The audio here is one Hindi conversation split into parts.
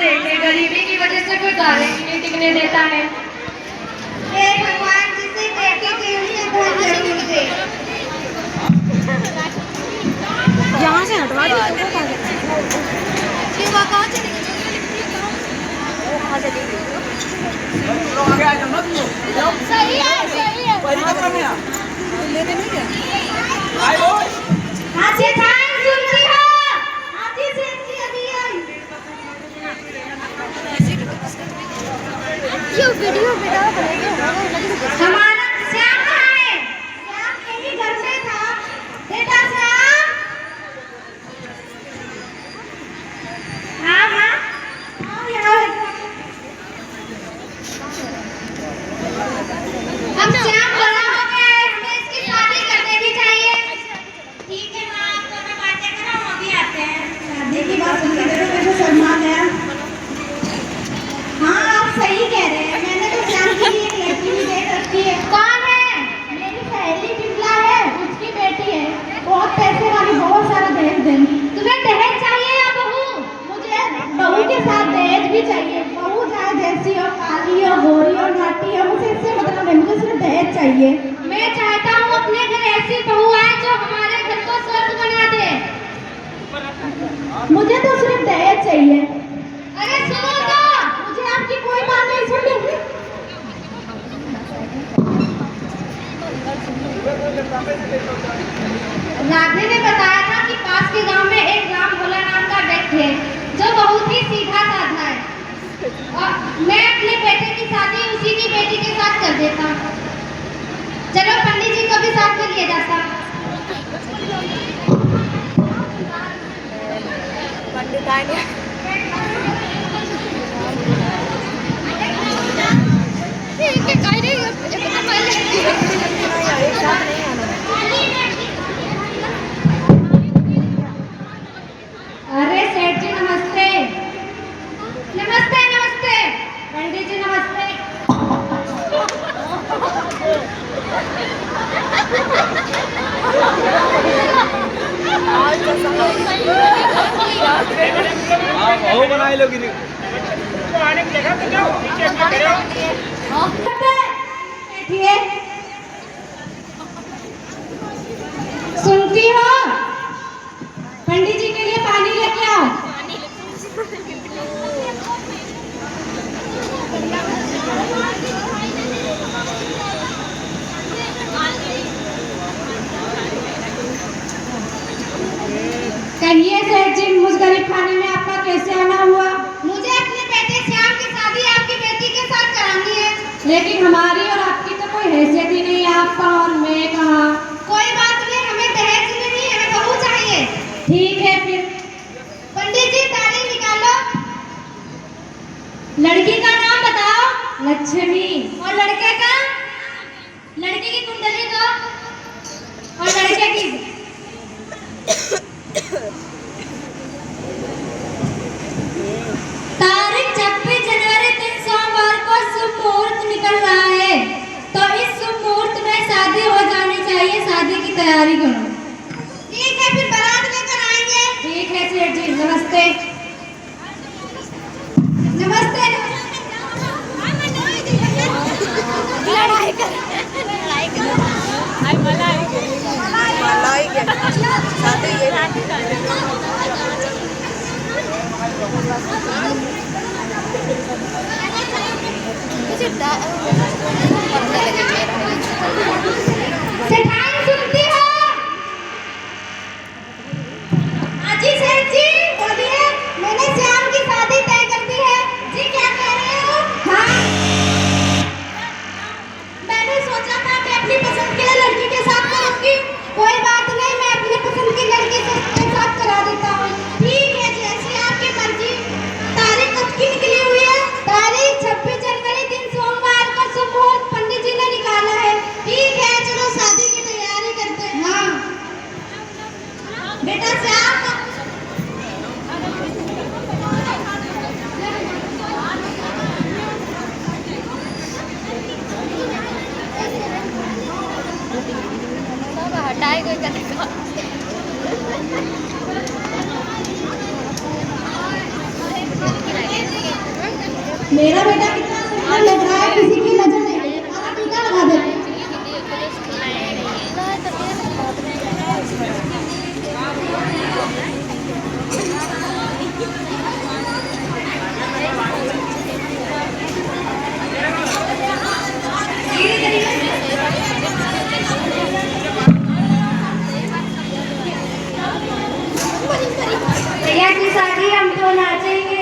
देखे, गरीबी की वजह से कोई गाड़ी नहीं टिकने देता है। हे भगवान, जिसे बेटी के लिए बहुत जरूर दे। यहाँ से हटवा दो। सही है, सही है। हाँ जी, सुनती हो? हाँ जी, सेठी अभी आई। ये वीडियो बेटा हमारा श्याम कहाँ है? श्याम यही घर में था। बेटा श्याम। हाँ हाँ, आओ यहाँ। अब श्याम बड़ा हो गया है, हमें इसकी शादी कर देनी चाहिए। ठीक है माँ, आप दोनों बातें करो, हम अभी आते हैं। शादी की बात सुनकर देखो कैसे शर्मा गया। हाँ, आप सही कह रहे हैं। मैंने तो श्याम के लिए एक लड़की भी देख रखी है। कौन है? मेरी सहेली बिमला है, उसकी बेटी है। बहुत पैसे वाली, बहुत सारा दहेज देंगी। तुम्हें दहेज चाहिए या बहू? मुझे बहू के साथ दहेज भी चाहिए। बहू चाहे जैसी हो, काली हो, गोरी हो, नाटी हो, मुझे इससे मतलब नहीं, मुझे सिर्फ दहेज चाहिए। मैं चाहता हूँ अपने घर ऐसी बहू आए जो हमारे घर को स्वर्ग बना दे। मुझे तो सिर्फ दहेज चाहिए। अरे सुनो तो, मुझे आपकी कोई बात नहीं सुननी। राधे ने बताया था कि पास के गांव में एक राम भोला नाम का व्यक्ति है जो बहुत ही सीधा साधा है, और मैं अपने बेटे की शादी उसी की बेटी के साथ कर देता। चलो पंडित जी को भी साथ में लिए जाता। पंडित आएंगे। अरे सेठ जी नमस्ते। नमस्ते नमस्ते। पंडित जी नमस्ते। वो बनाए लोग बैठिए। सुनती हो? पंडित जी के लिए पानी लेके आओ। कहिए सेठ जी, मुझ गरीब खाने में आपका कैसे आना हुआ? मुझे अपने बेटे श्याम की शादी आपकी बेटी के साथ करानी है। लेकिन हमारी और आपकी तो कोई हैसियत ही नहीं है। आप कहाँ और मैं कहाँ? कोई बात नहीं, हमें दहेज नहीं, हमें बहू चाहिए। ठीक है फिर। पंडित जी तारीख निकालो। लड़की का नाम बताओ। लक्ष्मी। और लड़के का? लड़की की कुंडली दो। और लड़के की? तारीख 26 जनवरी दिन सोमवार को शुभ मुहूर्त निकल रहा है, तो इस शुभ मुहूर्त में शादी हो जानी चाहिए। शादी की तैयारी करो। ठीक है, फिर बारात लेकर आएंगे। ठीक है सेठ जी, नमस्ते। नमस्ते। लड़ाई कर सेठाई सुनती हो? जी सेठ जी बोलिए। मैंने श्याम की शादी तय कर दी है। जी क्या कह रहे हो? हाँ, मैंने सोचा था मैं अपनी पसंद के लड़की के साथ करूंगी। कोई बात नहीं, मैं अपनी पसंद की लड़की के साथ करा देता हूँ। ठीक है, जैसी आपकी मर्जी। तारीख कब की निकली हुई है? तारीख 26 जनवरी दिन सोमवार को शुभ मुहूर्त पंडित जी ने निकाला है। ठीक है, चलो शादी की तैयारी मेरा बेटा कितना सुंदर लग रहा है, किसी की नजर नहीं गई। हमारा टीका लगा दे। भैया की शादी हम तो नाचेंगे।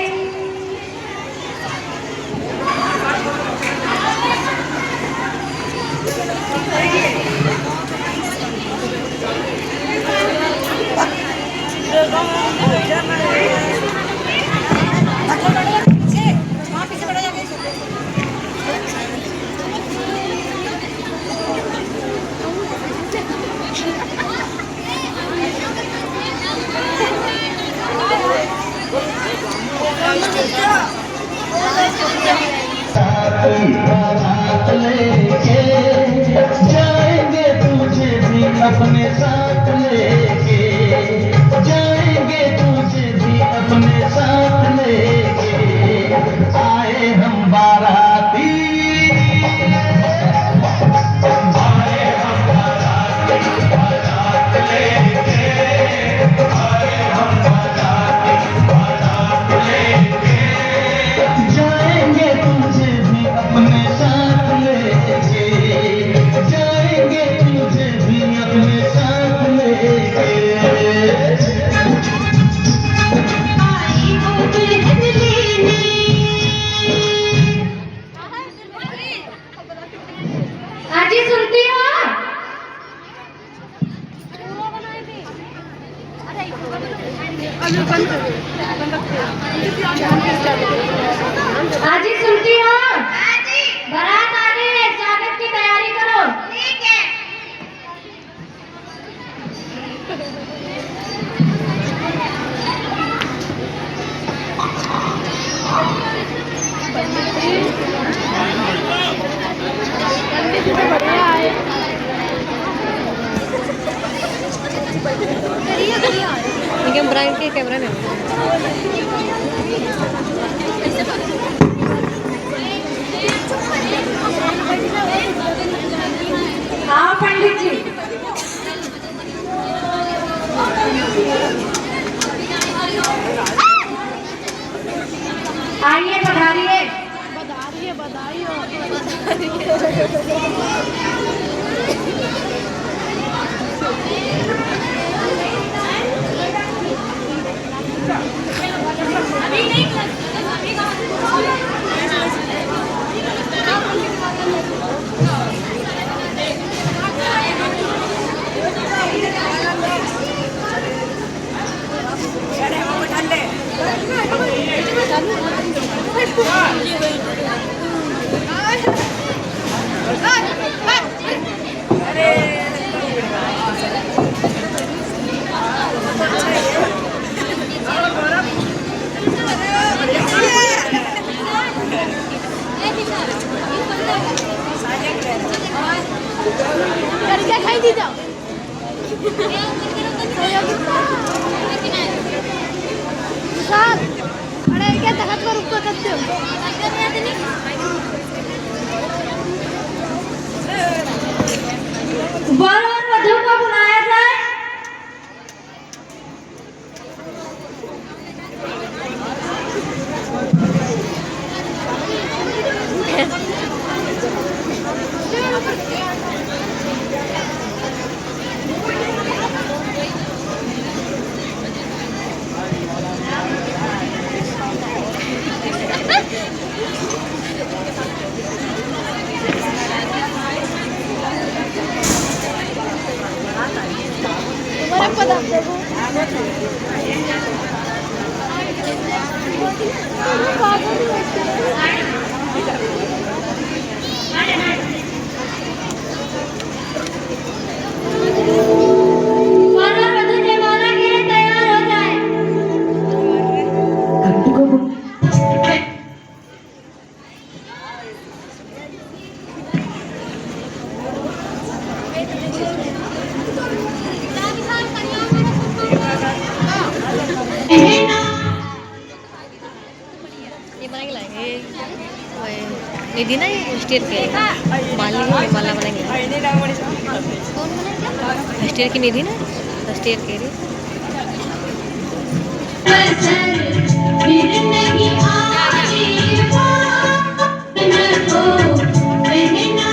जाएंगे तुझे भी अपने साथ लेके, जाएंगे तुझे भी अपने साथ लेके, आए हम बाराती, आए हम बाराती, बारात लेके, आए हम बाराती, बारात लेके, जाएंगे तुझे भी अपने साथ लेके, जाएंगे तुझे भी अपने साथ लेके। आई हूँ दुल्हन लेने, आजी सुनती हो? आजी सुनती हो? बारात आ रही है, स्वागत की तैयारी करो। ठीक है। इनके ब्राइड के कैमरा में हाँ पंडित जी। आइए पधारिए। वर और वधू को बुलाया जाए। वर और वधू जयमाला के लिए तैयार हो जाए। ये बना के लाएंगे निधि ना ये स्टील के माली माला बनाएंगे कौन बनाएगा स्टील की निधि ना स्टील के फिर नहीं आजी बात को बहना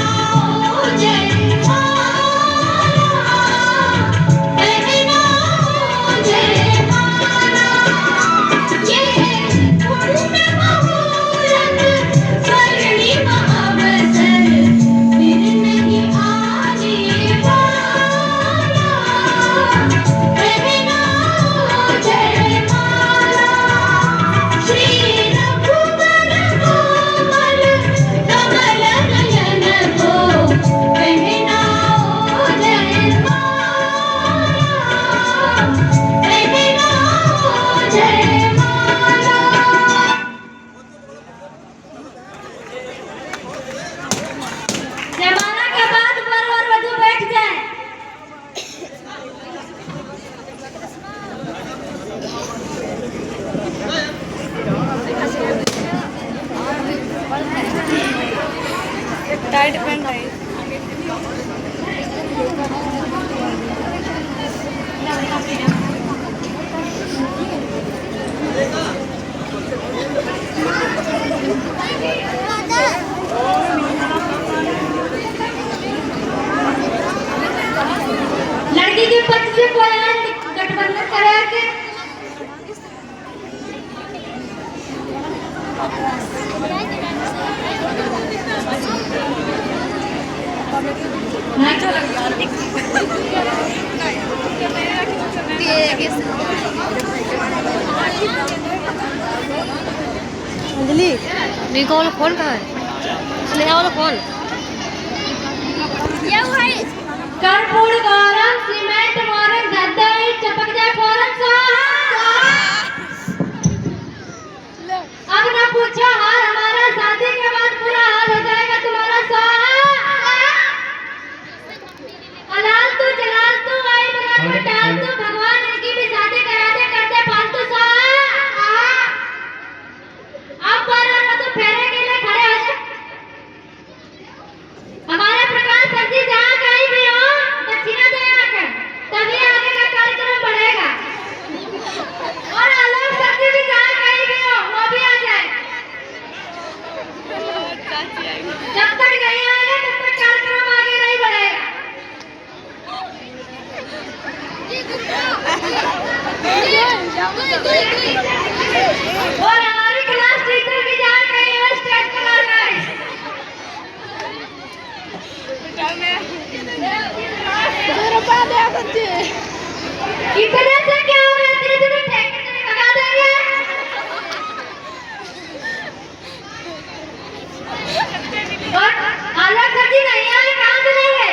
टाइट पहन रही लड़की के पक्ष से कोई गठबंधन करे के अंजलि नीको वाला फोन कहाँ है स्नेहा वाला फोन कर्पूर गौरम सीमेंट मोरन गद्दाई चपक जाए फौरन अब ना पूछो हाल हमारा शादी के बाद पूरा हाल हो जाएगा तुम्हारा हलाल तू जलाल तू आई बराबर टाल तू भगवान इनकी भी शादी करा दे करते फालतू अब पर तो फेरे के लिए खड़े हो जाए हमारे प्रकाश सर जी जहाँ कहीं भी हो दक्षिणा दे आकर तभी आगे का कार्यक्रम बढ़ेगा और आलोक सर जी भी जहाँ कहीं भी हो वो भी आ जाए जब तक नहीं आएगा तब तक कार्यक्रम आगे नहीं बढ़ेगा और हमारी क्लास टीचर भी जहाँ कहीं हो स्टेज पर आ जाए इतने से क्या हो रहा है तेरे तो ठेके से भगा देंगे और आलोक सर जी नहीं आए कहाँ चलेंगे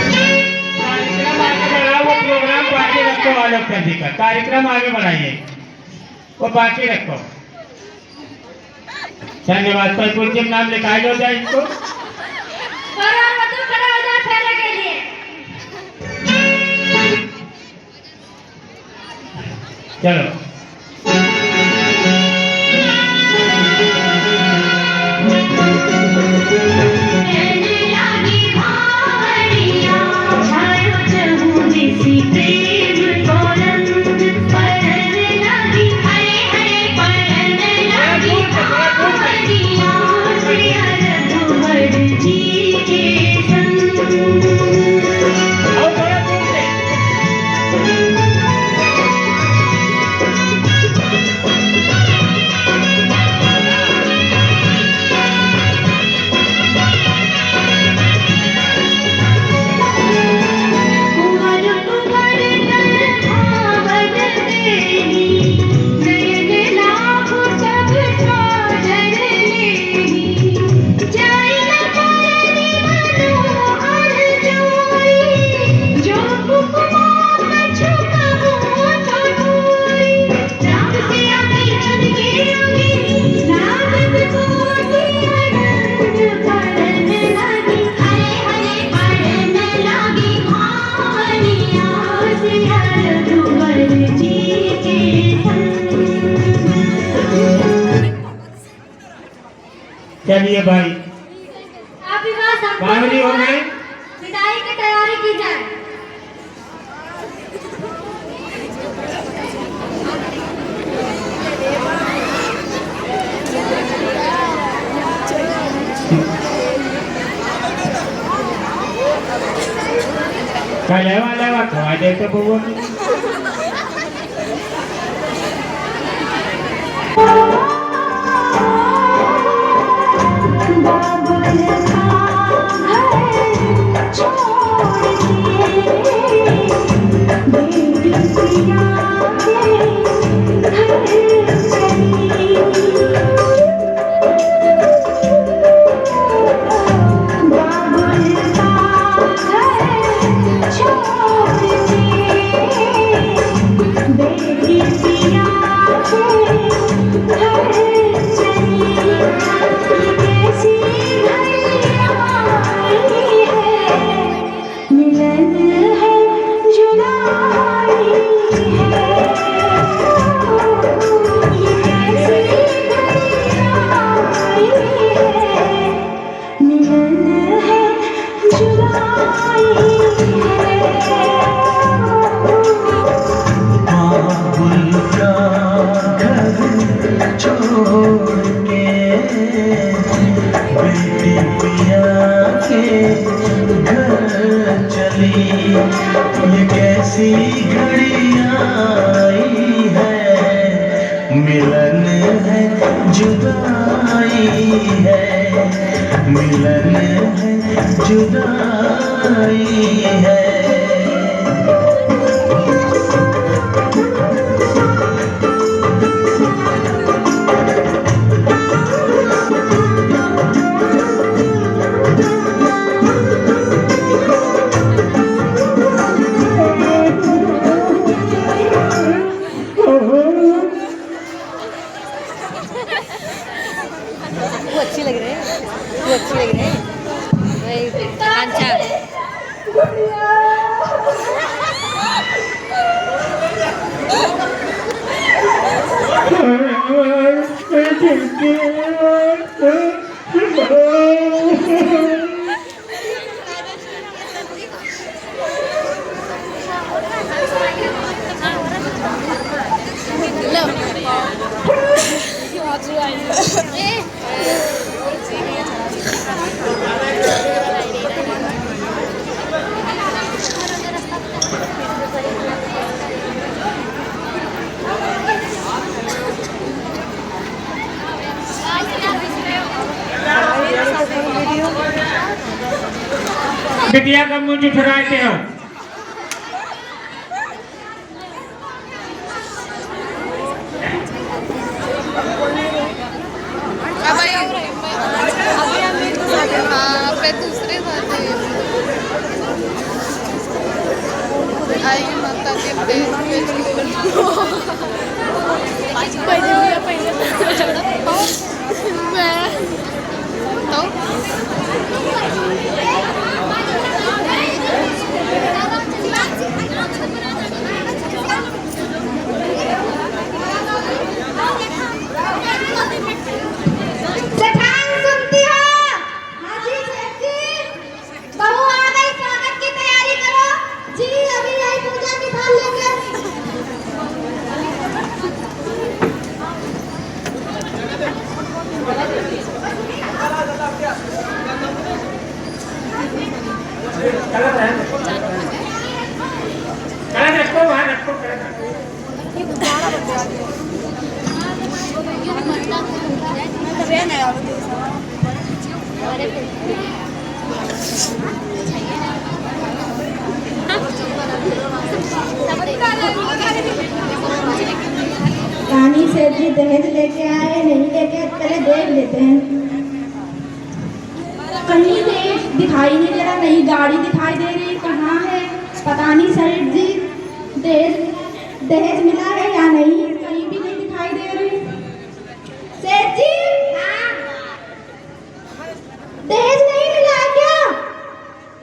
कार्यक्रम आगे बढ़ाओ वो प्रोग्राम बाकी रखो आलोक कर दी का कार्यक्रम आगे बढ़ाइए वो बाकी रखो धन्यवाद पर पूर्व नाम लिखाई लो जाए इनको और वधू खड़ा हो जाए फेरे के लिए चलो चलिए भाई, अब विवाह संपन्न बावरी हो गए। विदाई की तैयारी की जाए। लेवा लेवा खवा दे तो बउआ की। ये कैसी घड़ियां आई है, मिलन है जुदाई है, मिलन है जुदाई है। वो अच्छी लग रही है, वो अच्छी लग रही है भाई। अच्छा बिटिया का मुंह चुराते हो। दूसरे आएगी माता सेठान सुनती हो? हाँ जी सेठ जी, बहू आ गई, स्वागत की तैयारी करो। जी अभी आई पूजा की थाल लेके। कलश रखो, वहाँ रखो, कलश रखो। रानी सेठ जी दहेज लेके आए नहीं लेके पहले देख लेते हैं। कहीं दहेज दिखाई नहीं दे रहा, नहीं गाड़ी दिखाई दे रही, कहाँ है पता नहीं। सेठ जी दहेज मिला है या नहीं, कहीं भी नहीं दिखाई दे रही। सेठ जी दहेज नहीं मिला है क्या?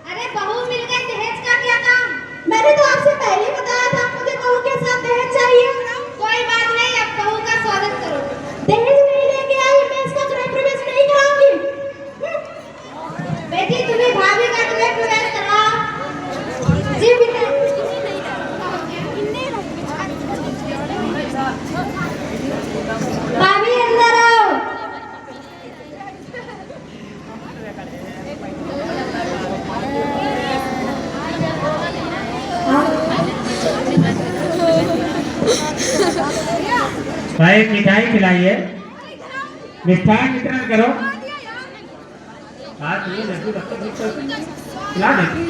अरे बहू मिल गई, दहेज का क्या काम? मैंने तो आपसे पहले बताया था मुझे बहू के साथ दहेज चाहिए। कोई बात नहीं, अब बहू का स्वागत करो। दहेज नहीं लेके आई, मैं इसका गृह प्रवेश नहीं कराऊंगी। में प्रवेश करवाओ। जी बेटा। भाभी अंदर आओ। भाई मिठाई खिलाइए, मिठाई वितरण करो। आज ये लड्डू रखो, खिला देती।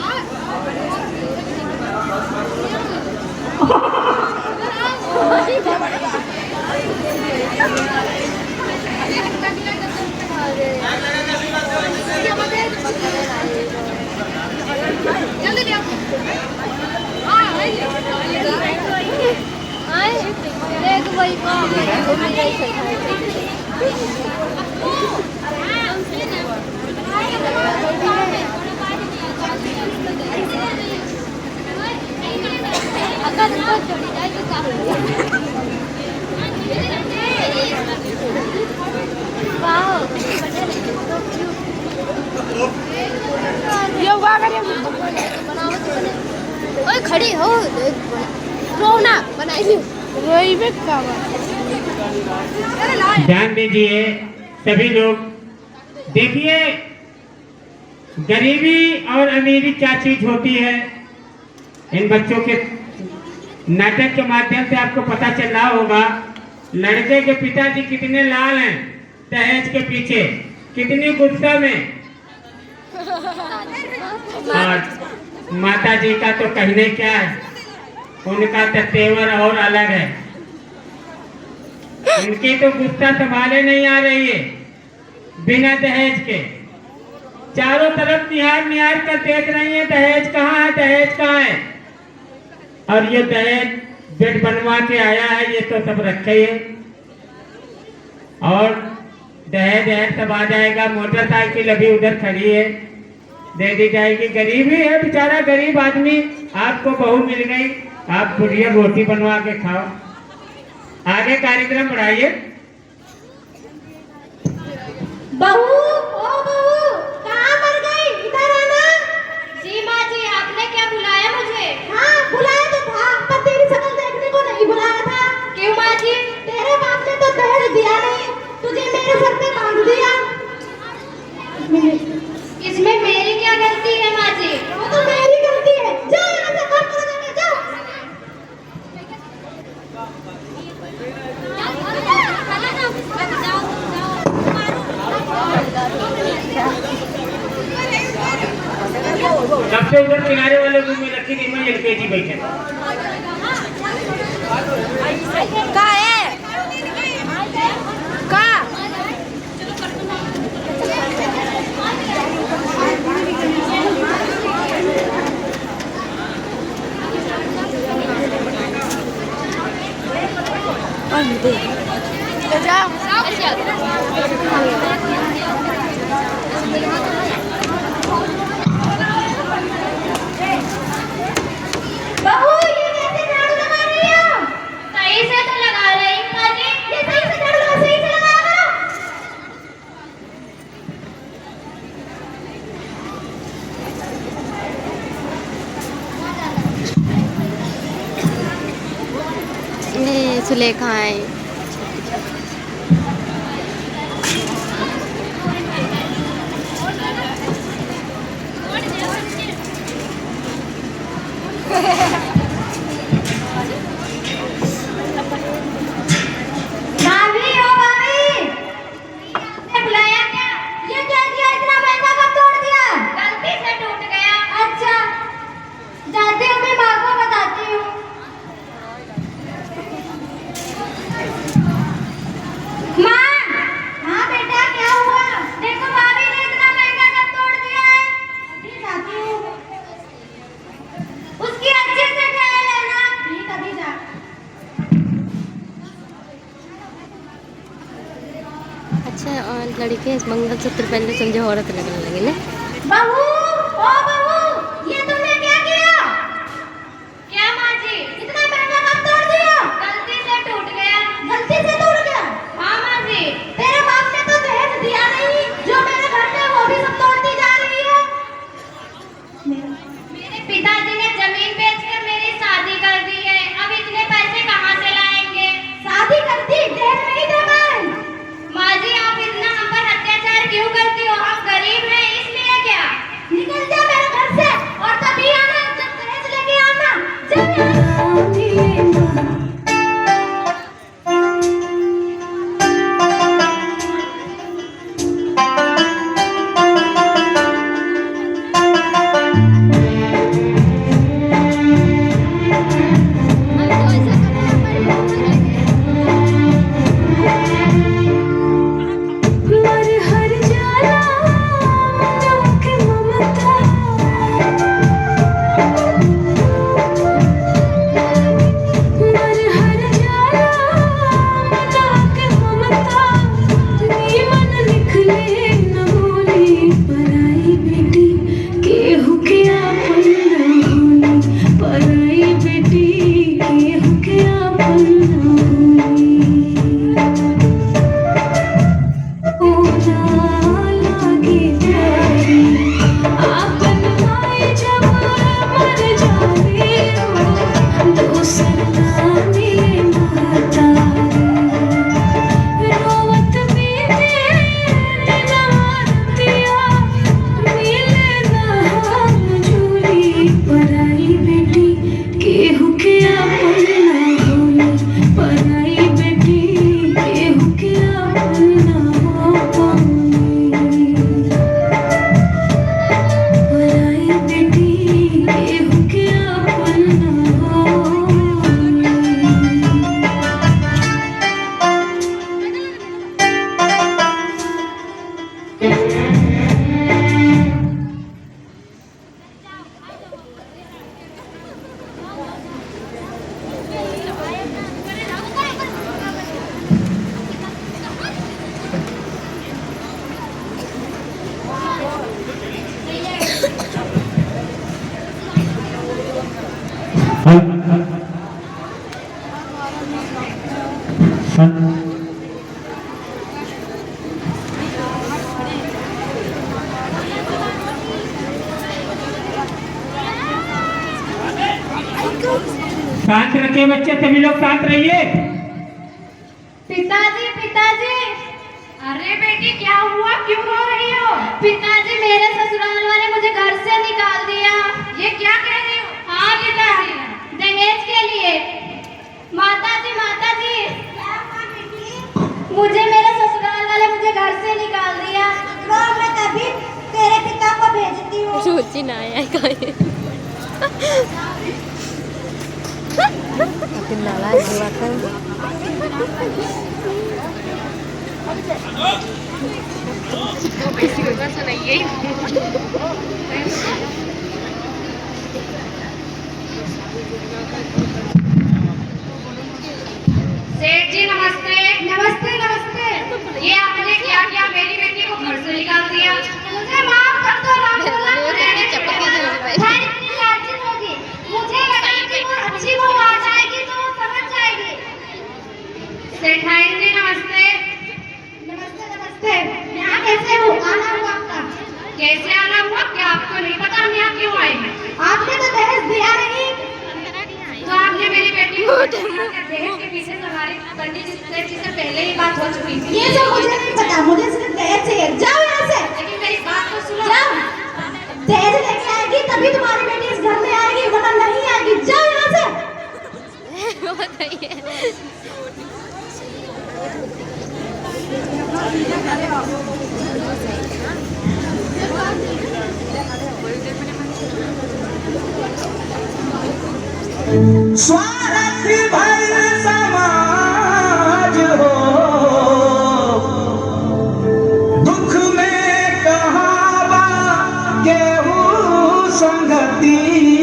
ओए खड़ी हो रो ना बनाई रोई में ध्यान दीजिए सभी लोग। देखिए गरीबी और अमीरी क्या चीज होती है, इन बच्चों के नाटक के माध्यम से आपको पता चल रहा होगा। लड़के के पिताजी कितने लाल हैं दहेज के पीछे, कितनी गुस्सा में। और माता जी का तो कहने क्या है, उनका तो तेवर और अलग है। उनकी तो गुस्सा संभाले नहीं आ रही है बिना दहेज के। चारों तरफ निहार निहार कर देख रही है, दहेज कहाँ है, दहेज कहाँ है। और ये दहेज बेड बनवा के आया है, ये तो सब रखे है। और दहेज दहेज सब आ जाएगा। मोटरसाइकिल अभी उधर खड़ी है, दे दी जाएगी। गरीबी है बेचारा, गरीब आदमी। आपको बहू मिल गई, आप बुढ़िया रोटी बनवा के खाओ। आगे कार्यक्रम बढ़ाइए। बहू, ओ बहू, कहाँ मर गई? इधर आना। जी माँ जी, आपने क्या बुलाया मुझे? हाँ बुलाया तो था, पर तेरी शक्ल देखने को नहीं बुलाया था। क्यों माँ जी? तेरे बाप ने तो दहेज दिया नहीं, तुझे मेरे सर पे बांध दिया। इसमें मेरी क्या गलती है माँ जी? वो तो मेरी गलती है। जा यहाँ से, काम करो, जाओ। सबसे उधर किनारे वाले रूम में रखी थी, मैं LKG बैठे। का है का बहू, ये कैसे झाड़ू लगा रही हो? सही से तो लगा रही हूँ माँ जी। ये सही से झाड़ू लगा, सही से लगा करो। ये सुलेखा है। भाभी, ओ भाभी, आपने बुलाया क्या? ये क्या किया? इतना महंगा कब तोड़ दिया? गलती से टूट गया। अच्छा, जाती हूँ, मैं माँ को बताती हूँ। माँ, हाँ बेटा, क्या हुआ? देखो भाभी ने इतना महंगा कब तोड़ दिया है। अभी जाती हूँ। उसकी अच्छे से ख्याल लेना। ठीक, अभी जा। अच्छा, और लड़के मंगलसूत्र पहनते समझे औरत लगने लगे ना। बहू, ओ बहू, ये तुमने क्या किया? क्या माँ जी? इतना महंगा कब तोड़ दिया? गलती से टूट गया। गलती से तोड़ गया? हाँ माँ जी। तेरे बाप ने तो दहेज दिया नहीं, जो मेरे घर में वो भी सब तोड़ती जा रही है। शांत रखिए बच्चे, सभी लोग शांत रहिए। पिताजी पिताजी। अरे बेटी क्या हुआ, क्यों रो रही हो? पिताजी मेरे ससुराल वाले मुझे घर से निकाल दिया। ये क्या कह रही हो? हाँ पिताजी, दहेज के लिए। माताजी माताजी, मुझे मेरे ससुराल वाले मुझे घर से निकाल दिया। मैं तभी तेरे पिता को भेजती हूँ। रुचि ना आया कोई Makin nalar silakan. सेठ जी नमस्ते। नमस्ते नमस्ते। ये आपने क्या किया, मेरी बेटी को घर से निकाल दिया। मुझे माफ कर दो रामकोला। इतनी लालची होगी, मुझे लगा कि वो अच्छी बहू आ जाएगी तो वो समझ जाएगी। सेठाई जी नमस्ते। नमस्ते नमस्ते। यहाँ कैसे हो? आना हुआ आपका? कैसे आना हुआ? क्या आपको नहीं पता हम यहाँ क्यों आए हैं? आपने तो दहेज दिया नहीं। तो आपने मेरी बेटी को दहेज के पीछे सवारी करनी जिससे पहले ही बात हो चुकी थी। ये सब मुझे नहीं पता, मुझे सिर्फ दहेज चाहिए। जाओ यहाँ से। लेकिन मेरी बात तो सुनो। जाओ। दहेज लेके आएगी तभी तुम्हारी बेटी इस घर में आएगी, वरना नहीं आएगी। जाओ यहाँ से। स्वार्थ भर समाज हो, दुख में कहावा केहू संगतिया,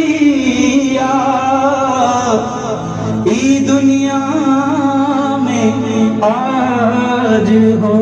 ई दुनिया में आज हो।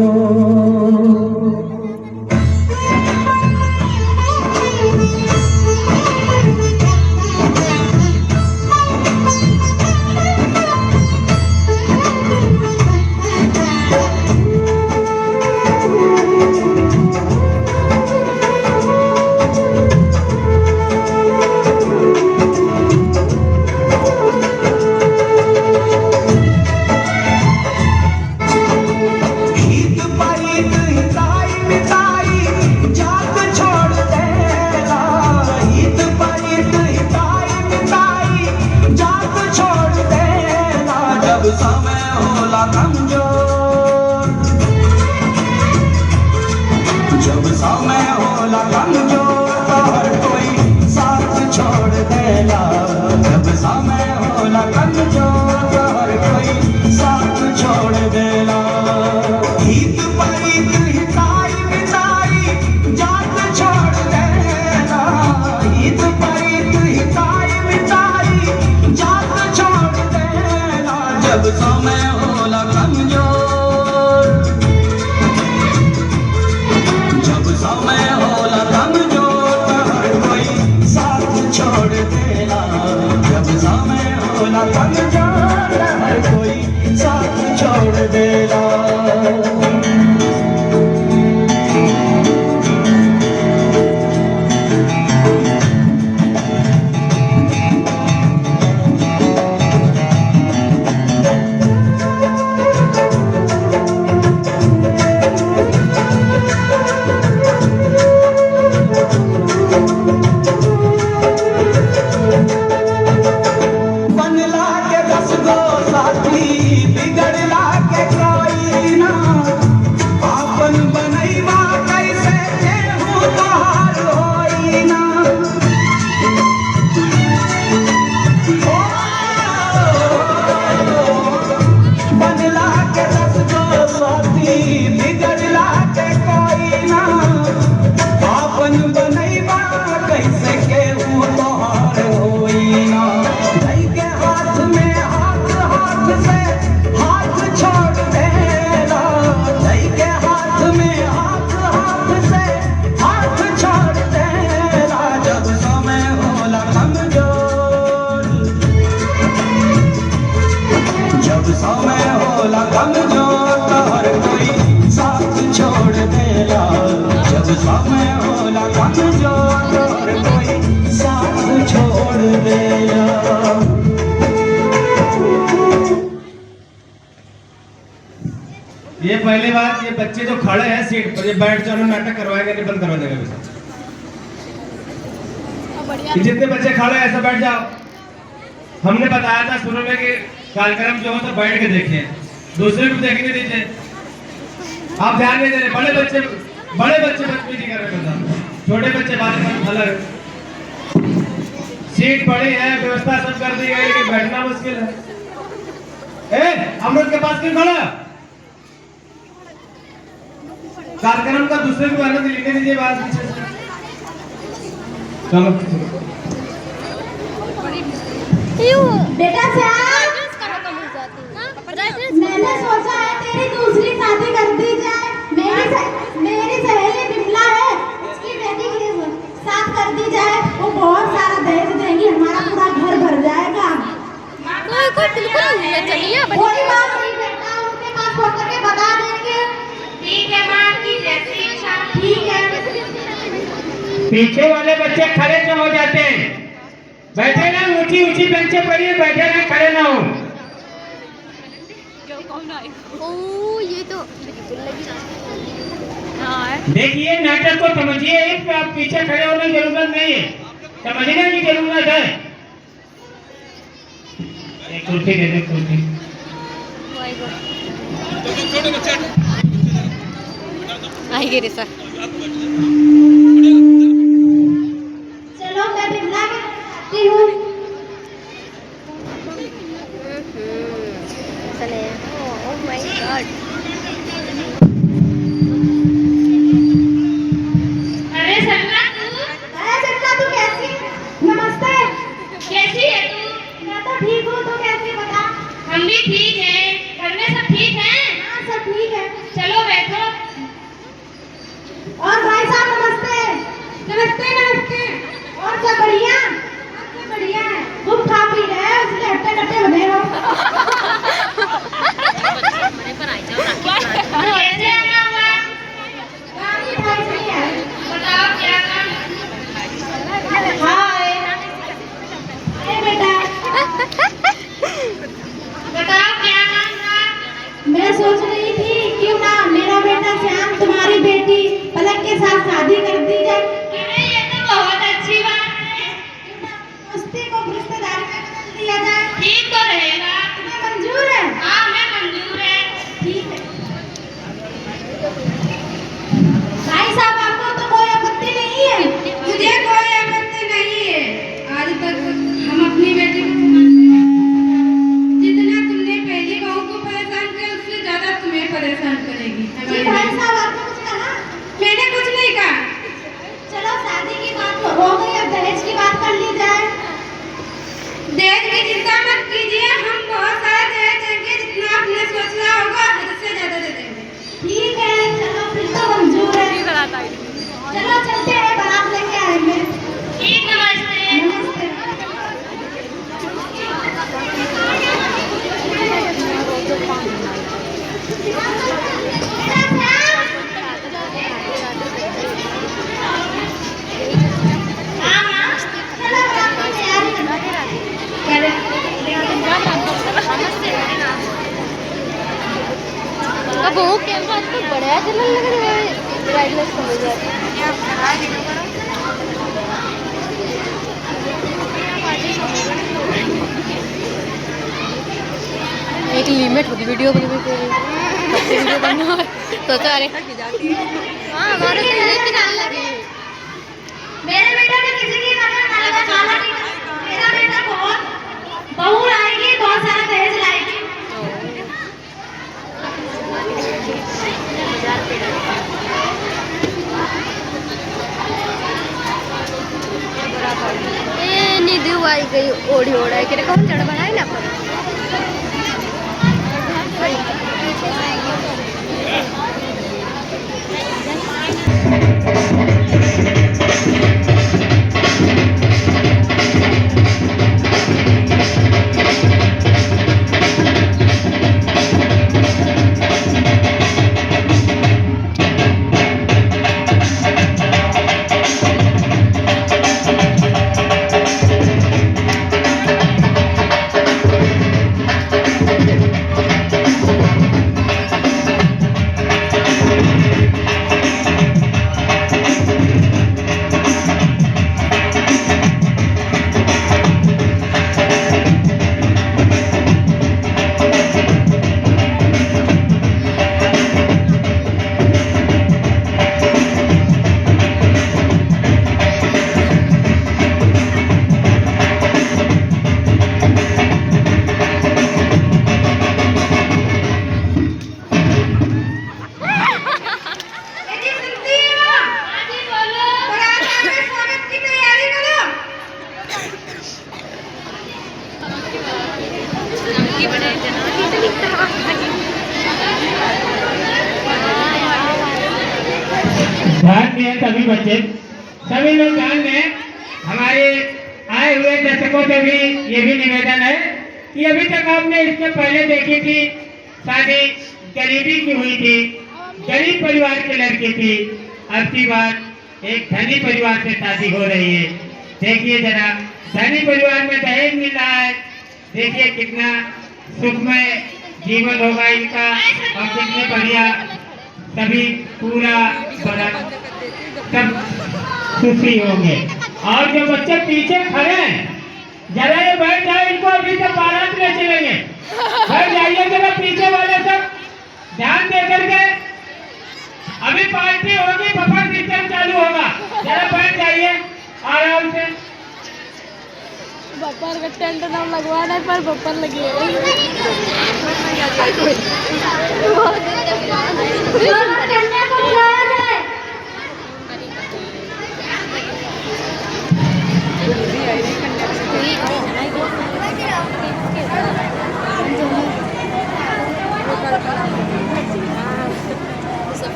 ये पहली बात, ये बच्चे जो खड़े हैं सीट पर, ये बैठ जाओ, नाटक करवाएंगे नहीं, बंद करवा देगा वैसे। कि जितने बच्चे खड़े हैं ऐसे बैठ जाओ। हमने बताया था शुरू में कि कार्यक्रम जो हो तो बैठ के देखिए, दूसरे को देखने दीजिए। आप ध्यान नहीं दे रहे, बड़े बच्चे बदतमीजी कर रहे हैं, छोटे बच्चे बात कर अलग। सीट पड़ी है, व्यवस्था सब कर दी गई, लेकिन बैठना मुश्किल है। अमृत के पास क्यों खड़ा? कार्यक्रम का दूसरे को आनंद लेने दीजिए बात पीछे से। चलो बेटा श्याम, मैंने सोचा है तेरी दूसरी शादी कर दी जाए। मेरी सहेली बिमला है, उसकी बेटी के साथ कर दी जाए। वो बहुत सारा दहेज देंगी, हमारा पूरा घर भर जाएगा। कोई बात नहीं बेटा, उनके पास फोन करके बता देंगे। ठीक है माँ, की जैसी इच्छा। ठीक है। पीछे वाले बच्चे खड़े क्यों हो जाते हैं? बैठे ना, ऊंची ऊंची बेंचे पड़ी है, बैठे ना, खड़े ना हो। ये तो देखिए नाटक को समझिए, आप पीछे खड़े होने की जरूरत नहीं है, समझने की जरूरत है। एक कुर्सी दे दे, कुर्सी। आएंगे रे सर। चलो मैं बिमला के आती हूँ। चले। Oh my God. अरे सन्ना तू अरे चंदा, तू कैसी? नमस्ते। कैसी है तू? मैं तो ठीक हूँ, तू कैसी बता? हम भी ठीक हैं। घर में सब ठीक हैं? हाँ सब ठीक है। चलो बैठो। और भाई साहब नमस्ते। नमस्ते नमस्ते। और सब बढ़िया? सब बढ़िया है। खूब खा पी रहे हैं, इसलिए हट्टे कट्टे बने हो। कैसे आना हुआ? गाड़ी भाई सही है। बताओ क्या काम? हाय। अरे बेटा, बताओ क्या काम था? मैं सोच रही थी क्यों ना मेरा बेटा श्याम तुम्हारी बेटी पलक के साथ शादी कर दी जाए। अरे ये तो बहुत अच्छी बात है। दोस्ती को रिश्तेदारी में बदल दिया जाए। ठीक तो रहेगा। तुम्हें मंजूर है? हाँ मैं मंजूर है। ठीक है। भाई साहब आपको तो कोई आपत्ति नहीं है? मुझे कोई आपत्ति नहीं है। आज तक हम अपनी बेटी को मानते हैं। जितना तुमने पहली बहू को परेशान किया, उससे ज्यादा तुम्हें परेशान करेगी जी भाई साहब, आपने कुछ कहा? मैंने कुछ नहीं कहा। चलो शादी की बात हो गई, अब दहेज की बात कर ली जाए। दहेज की चिंता मत कीजिए, हम बहुत सारा दहेज देंगे, जितना आपने सोचा होगा उससे ज्यादा दे देंगे। ठीक है, चलो फिर तो मंजूर है। चलो चलते हैं, बारात लेके आएंगे। ठीक, नमस्ते। नमस्ते। हाँ माँ, चलो बारात की तैयारी करते अब वो कैमरा तो बड़ा चलने लग रहा है, ब्राइटनेस कम हो जाती है। एक लिमिट होती वीडियो बनी हुई वीडियो बनना सोचा अरे हाँ हमारे तो ये भी डालने लगे। मेरे बेटा ने किसी की नजर ना लगा, हालांकि मेरा बेटा बहुत बहू लाएगी, बहुत सारा दहेज लाएगी। ए निधि आई गई ओढ़ी ओढ़ाई के कौन चढ़ बनाए ना पर ध्यान दिए सभी बच्चे, सभी लोग ध्यान दें। हमारे आए हुए दर्शकों से भी ये भी निवेदन है कि अभी तक आपने इसके पहले देखी थी शादी गरीबी की हुई थी, गरीब परिवार की लड़की थी। अब की बात एक धनी परिवार से शादी हो रही है। देखिए जरा, धनी परिवार में दहेज मिल रहा है। देखिए कितना सुखमय जीवन होगा इनका और कितने बढ़िया सभी पूरा सब खुशी होंगे। और जो बच्चे पीछे खड़े हैं जरा ये बैठ जाए, इनको अभी तक बारात में चलेंगे। बैठ जाइए जरा पीछे वाले सब ध्यान दे करके, अभी पार्टी होगी, बफर सिस्टम चालू होगा। जरा बैठ जाइए आराम से। बपर का टेंट नाम लगवाना है पर बपर लगी है। करने को तैयार है।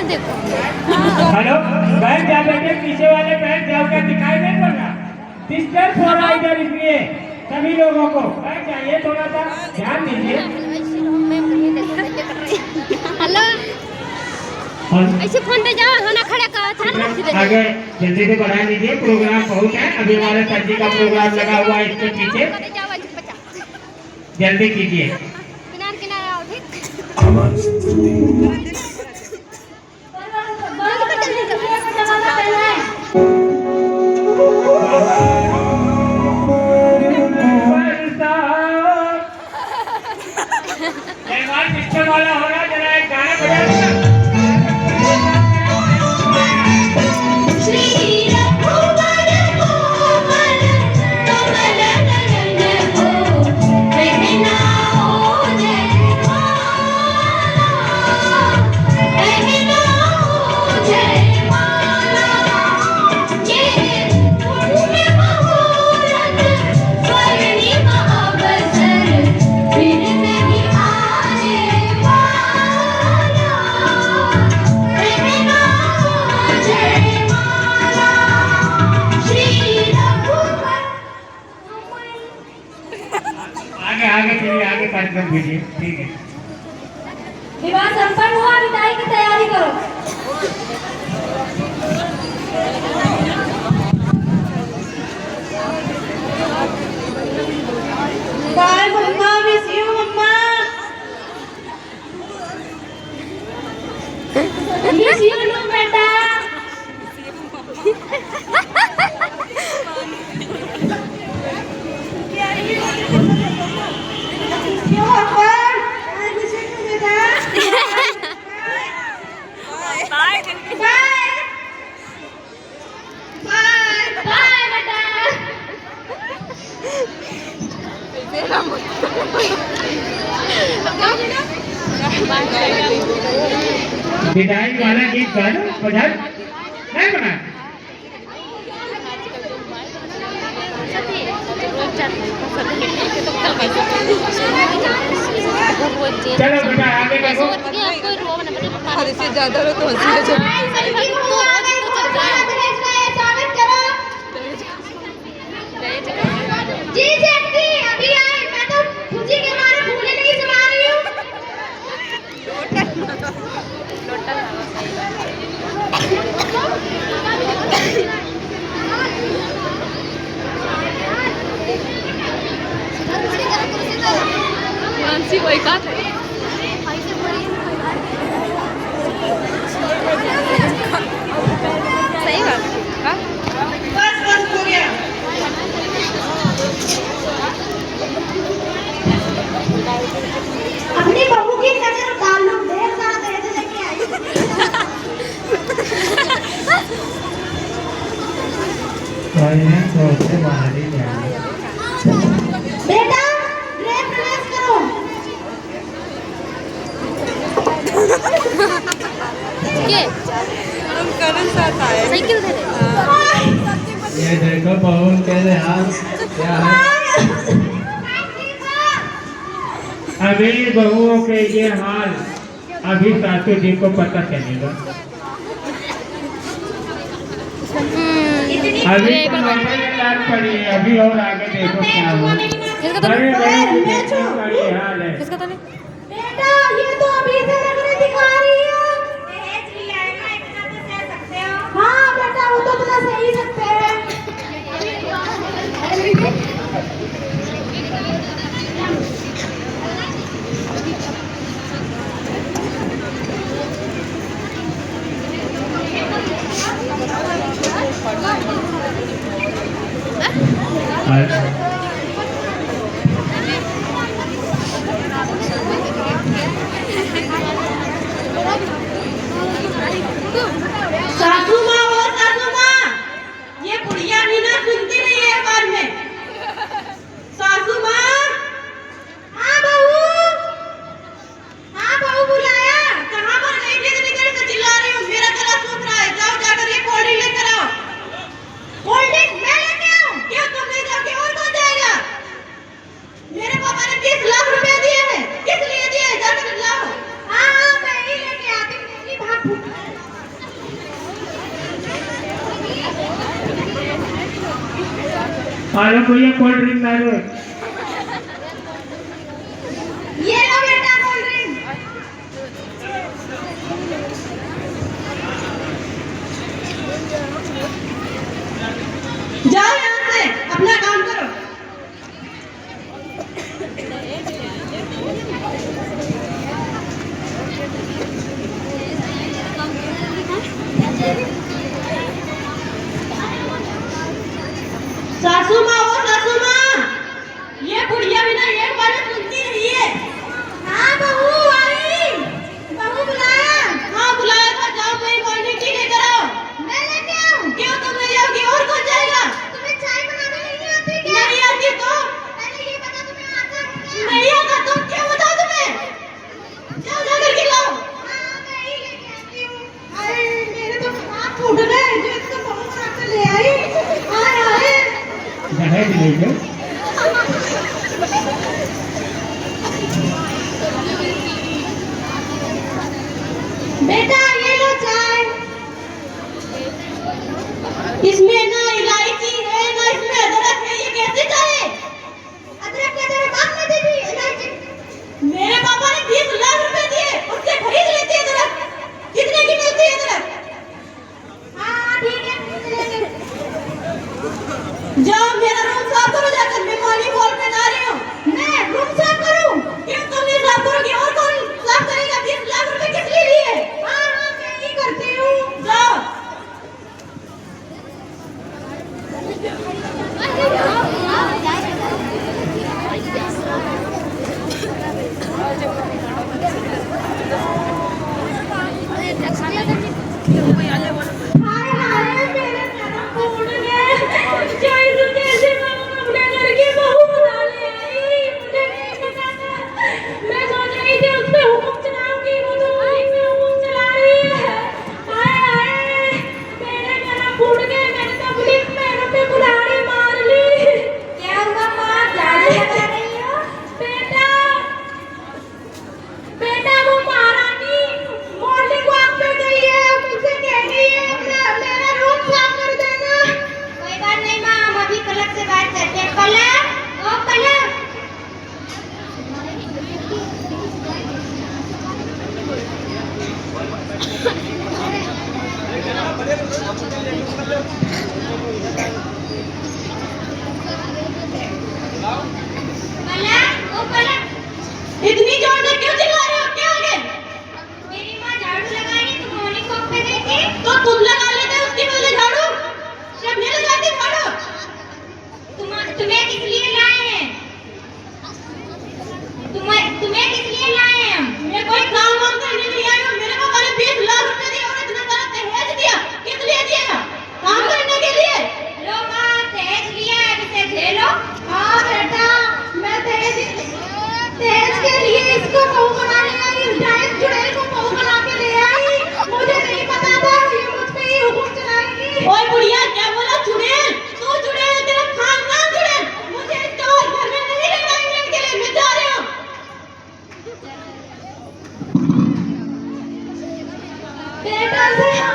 देखो हेलो, बैठ जा बेटे, पीछे वाले बैठ जाओ, क्या दिखाई नहीं पड़ रहा? डिस्टर्ब हो रहा है इधर, इसलिए सभी लोगों को बैठ जाइए, थोड़ा सा ध्यान दीजिए। हेलो, ऐसे फोन पे जाओ, खाना खड़ा का आगे जल्दी से बढ़ा लीजिए, प्रोग्राम बहुत है। अभी हमारे सर जी का प्रोग्राम लगा हुआ है इसके पीछे, जल्दी कीजिए। किनारे किनारे आओ, ठीक सिस्टम वाला हो रहा, जरा एक गाना बजा देना। आगे चलिए, आगे कार्यक्रम कीजिए, ठीक है। विवाह संपन्न हुआ, विदाई की तैयारी करो। बाय मम्मा, मिस यू मम्मा। मिस यू नो बेटा। विदाई वाला गीत गा दो, बजा नहीं बना। चलो बेटा आगे देखो। इससे ज्यादा रो तो हंसी आ स्वागत करो। जी जी अभी आए, मैं तो खुशी के मारे फूले नहीं समा रही हूँ। मानसी कोई का सही बात है। बस बस हो गया। अपनी बहू की नजर उतार लो, ढेर सारा दहेज लेके आई। बेटा गृह प्रवेश करो। के साइकिल दे दे। ये देखो पवन के हाथ क्या है। अभी बहुओं के ये हाल अभी सासू जी को पता चलेगा। अभी एक तो बार नौकरी की लात पड़ी है, अभी और आगे देखो क्या हो। किसका तो बड़े बड़े मैं देखने छू- वाली हाल है। किसका तो नहीं बेटा ये तो अभी से नखरे दिखा रही है। दहेज लिया है ना, इतना तो सह सकते हो। हाँ बेटा वो तो इतना सह ही सकते हैं। सासू माँ वो सासू माँ, ये बुढ़िया भी ना सुनती नहीं है बार में। सासू माँ, हाँ बहू, हाँ बहू बुलाया। कहाँ पर गई थी इतनी देर से चिल्ला रही हूँ, मेरा गला सूख रहा है। जाओ जाकर ये कोल्ड ड्रिंक लेकर आओ। कोल्ड ड्रिंक मैं लेके आऊँ? क्यों तुम नहीं जाओगे और कौन जाएगा? मेरे पापा ने 20 लाख रुपए दिए हैं, किस लिए दिए हैं? जाकर लाओ। हाँ हाँ मैं ही लेके आती हूँ, मेरी भाग फूट। मारो भैया कोल्ड ड्रिंक मारो। ये लो बेटा कोल्ड ड्रिंक। जाओ यहाँ से, अपना काम करो। सासू माँ वो सासू माँ, ये बुढ़िया भी ना एक बार में सुनती नहीं है। हाँ बहू आई, बहू बुलाया। हाँ बुलाया था, जाओ मेरी कोल्ड ड्रिंक लेकर आओ। मैं लेके आऊँ? क्यों तुम नहीं जाओगी और कौन जाएगा? तुम्हें चाय बनाना नहीं आती क्या? नहीं आती तो पहले ये बता तुम्हें आता है क्या? नहीं आता तो क्यों बताओ तुम्हें? जाओ जाकर के लाओ। हाँ मैं ही लेके आती हूँ। अरे मेरे तो हाथ फूट गए, जो इसको बहू बना के ले आई। आए आए दहेज लेके बेटा ये लो चाय। इसमें ना इलायची है ना इसमें अदरक है, ये कैसे चाय है? अदरक क्या तेरे बाप ने दी थी इलायची? मेरे पापा ने 20 लाख रुपए दिए, उससे खरीद लेती है अदरक। कितने की मिलती है अदरक? हाँ ठीक है खरीद लेंगे। जाओ मेरा रूम साफ करो जाकर, मैं मॉर्निंग वॉक में जा रही हूँ। मैं रूम साफ करूँ? क्यों तुम नहीं साफ करोगी और कौन साफ करेगा? 20 लाख रुपए किस लिए लिए? हाँ हाँ मैं ही करती हूँ। जाओ। हाय हाय मेरे पैर फूट गए। जैसे कैसे मैं अपने घर की बहू बना ले आई, मुझे नहीं पता था। मैं सोच रही थी उस पे हुक्म चलाऊंगी, वो तो वही पे हुक्म चला रही है। हाय हाय मेरे पैर फूट गए, मैंने तो अपने पैरों पे कुल्हाड़ी मार ली। क्या हुआ माँ, झाड़ू लगा रही हो? बेटा बेटा वो महारानी मॉर्निंग वॉक पे गई है, मुझसे कह रही है मेरा रूम साफ कर देना। कोई बात नहीं माँ, हम अभी पलक से बात करते हैं। पलक ओ पलक। पलक ओ पलक, इतनी जोर से क्यों चिल्ला रहे हो? क्या हो गया? मेरी माँ झाड़ू लगा रही, तुम मॉर्निंग वॉक पे गई थी तो तुम लगा लेते उसकी वजह झाड़ू। सब नहीं लगाते झाड़ू। तुम्हें किस लिए लाए हैं? तुम्हें किस लिए लाए हैं हम? मैं कोई काम वाम करने नहीं आई हूँ। मेरे पापा ने 20 लाख रुपए दिए और इतना सारा दहेज दिया। किस लिए दिया? काम करने के लिए। लो माँ दहेज लिया है, इसे ले लो। हाँ बेटा मैं दहेज के लिए इसको बहू बना ले आई, दहेज जुड़ेल को बहू बना के ले आई। मुझे नहीं पता था ये मुझ पे ही हुक्म चलाएगी। ओए बुढ़िया क्या बोला? चुड़ैल? तू चुड़ैल, तेरा खानदान चुड़ैल। मुझे इसके और घर में नहीं रहना इंग्लैंड के लिए, मैं जा रही हूँ। बेटा से हाँ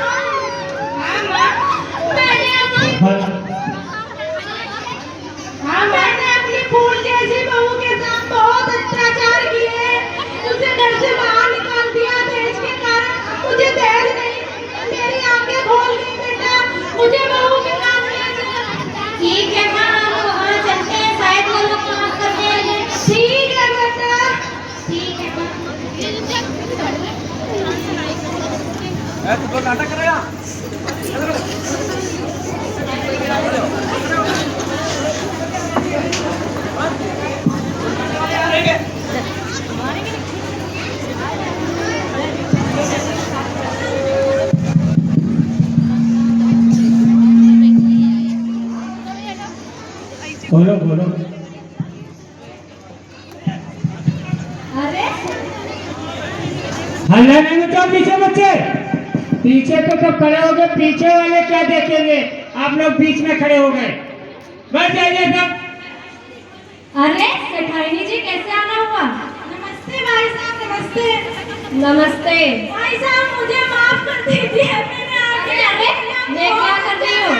माँ मैंने अपनी मुझे बाहर निकाल दिया दहेज के कारण। मुझे दहेज नहीं, मेरी आंखें खोल गई बेटा, मुझे बहू के काम किया चला। ठीक है माँ, हम वहाँ चलते हैं, शायद वो लोग काम करते हैं। ठीक है बेटा, ठीक है माँ। तो नाटक करेगा। बोलो बोलो। अरे हल्ला नहीं मचाओ पीछे बच्चे, पीछे तो सब खड़े हो गए, पीछे वाले क्या देखेंगे? आप लोग बीच में खड़े हो गए, बैठ जाइए सब। अरे सेठानी जी, कैसे आना हुआ? नमस्ते भाई साहब, नमस्ते। नमस्ते भाई साहब, मुझे माफ कर दीजिए, मैंने आगे अरे, ये क्या कर रही हो?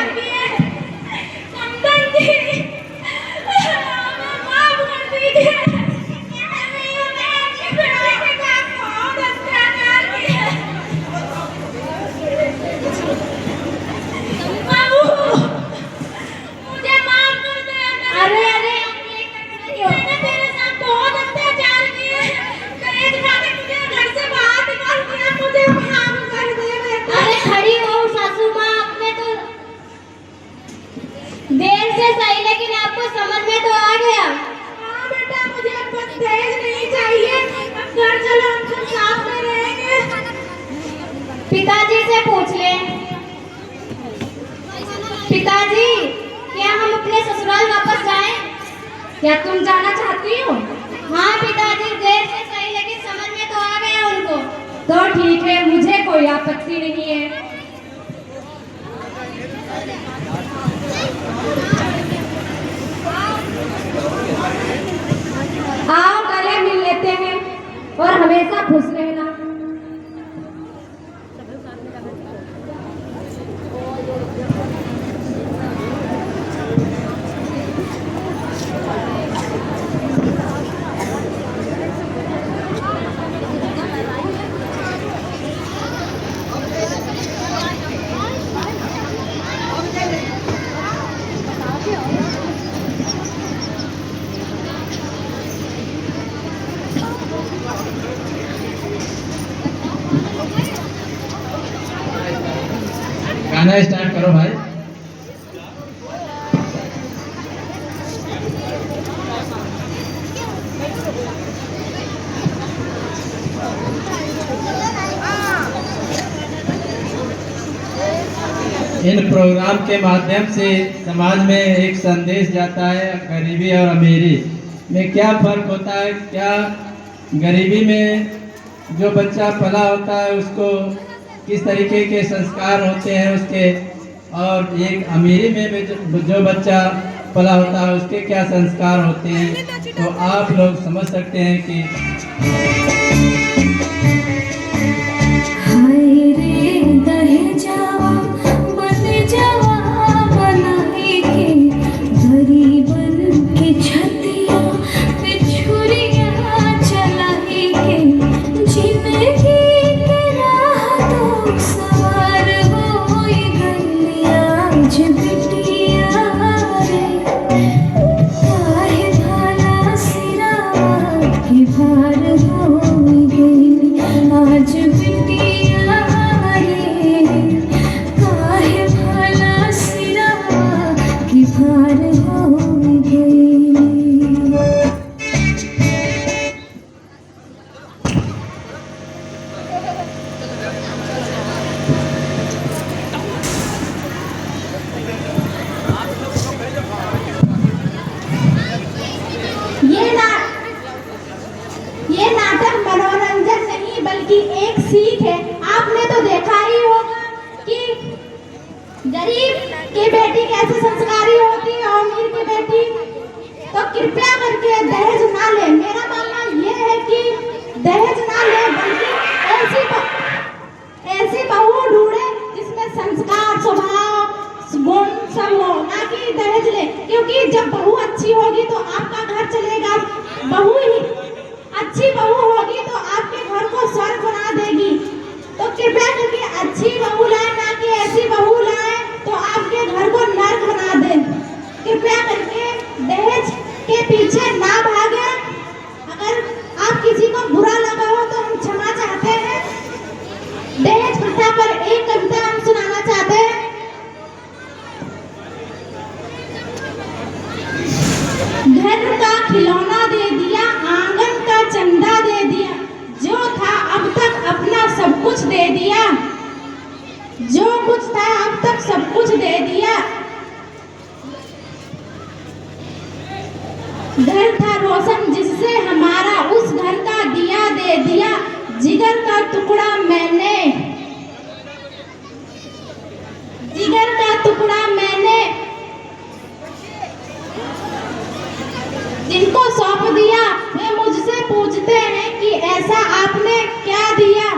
समदन जी, माफ कर दीजिए। मुझे माफ कर दे। अरे अरे, मैंने तेरे साथ बहुत अत्याचार किए, दहेज खाने मुझे घर से बाहर निकाल दिया, मुझे माफ कर दे बेटा। अरे खड़ी हो सासू माँ, आपने तो देर से सही, लेकिन आपको समझ में तो आ गया। हाँ बेटा, मुझे अब बस दहेज नहीं चाहिए, अब घर चलो, हम सब साथ में रहेंगे। पिताजी से पूछ ले। पिताजी, क्या हम अपने ससुराल वापस जाएं? क्या तुम जाना चाहती हो? हाँ पिताजी, देर से सही, लेकिन समझ में तो आ गया उनको। तो ठीक है, मुझे कोई आपत्ति नहीं है। आओ गले मिल लेते हैं और हमेशा खुश रहना। गाना स्टार्ट करो भाई। इन प्रोग्राम के माध्यम से समाज में एक संदेश जाता है, गरीबी और अमीरी में क्या फर्क होता है, क्या गरीबी में जो बच्चा पला होता है उसको किस तरीके के संस्कार होते हैं उसके, और एक अमीरी में भी जो बच्चा पला होता है उसके क्या संस्कार होते हैं। तो आप लोग समझ सकते हैं कि ये नाटक मनोरंजन नहीं बल्कि एक सीख है। आपने तो देखा ही होगा कि गरीब की बेटी कैसे संस्कारी होती है और अमीर की बेटी। तो कृपया करके दहेज ना ले। मेरा मानना ये है कि दहेज ना ले, बल्कि ऐसी बहू ढूंढे जिसमें संस्कार, स्वभाव, गुण सब हो, ना कि दहेज ले। क्योंकि जब बहू अच्छी होगी तो आपका घर चलेगा, बहू ही अच्छी बहू होगी तो आपके घर घर का खिलौना दे दिया, आंगन का चंदा दे दिया, जो था अब तक अपना सब कुछ दे दिया, जो कुछ था अब तक सब कुछ दे दिया। घर था रोशन जिससे हमारा, उस घर का दिया दे दिया, जिगर का टुकड़ा मैंने, जिगर का टुकड़ा मैंने जिनको सौंप दिया। वे मुझसे पूछते हैं कि ऐसा आपने क्या दिया।